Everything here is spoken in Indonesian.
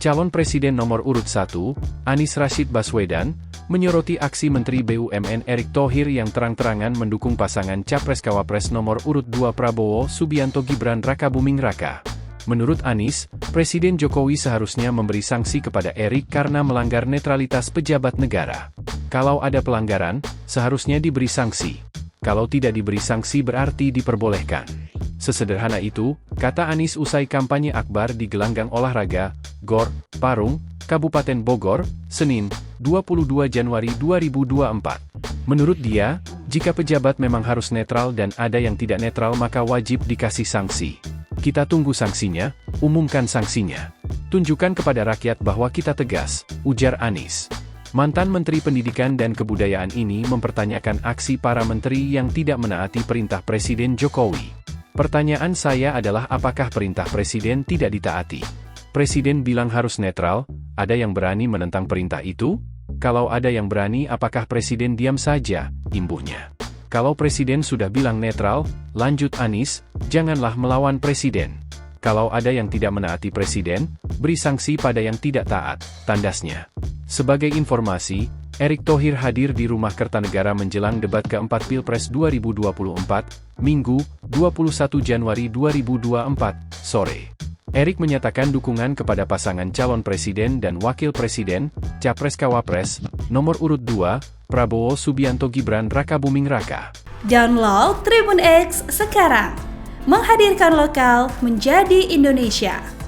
Calon Presiden nomor urut 1, Anies Rashid Baswedan, menyoroti aksi Menteri BUMN Erick Thohir yang terang-terangan mendukung pasangan Capres-Cawapres nomor urut 2 Prabowo Subianto Gibran Rakabuming Raka. Menurut Anies, Presiden Jokowi seharusnya memberi sanksi kepada Erick karena melanggar netralitas pejabat negara. Kalau ada pelanggaran, seharusnya diberi sanksi. Kalau tidak diberi sanksi berarti diperbolehkan. Sesederhana itu, kata Anies usai kampanye akbar di gelanggang olahraga, GOR, Parung, Kabupaten Bogor, Senin, 22 Januari 2024. Menurut dia, jika pejabat memang harus netral dan ada yang tidak netral maka wajib dikasih sanksi. Kita tunggu sanksinya, umumkan sanksinya. Tunjukkan kepada rakyat bahwa kita tegas, ujar Anies. Mantan Menteri Pendidikan dan Kebudayaan ini mempertanyakan aksi para menteri yang tidak menaati perintah Presiden Jokowi. Pertanyaan saya adalah apakah perintah Presiden tidak ditaati? Presiden bilang harus netral, ada yang berani menentang perintah itu? Kalau ada yang berani apakah Presiden diam saja, imbuhnya. Kalau Presiden sudah bilang netral, lanjut Anies, janganlah melawan Presiden. Kalau ada yang tidak menaati Presiden, beri sanksi pada yang tidak taat, tandasnya. Sebagai informasi, Erick Thohir hadir di Rumah Kertanegara menjelang debat keempat Pilpres 2024, Minggu, 21 Januari 2024, sore. Erick menyatakan dukungan kepada pasangan calon presiden dan wakil presiden, Capres-Cawapres, nomor urut 2, Prabowo Subianto Gibran Rakabuming Raka. Download Tribun X sekarang, menghadirkan lokal menjadi Indonesia.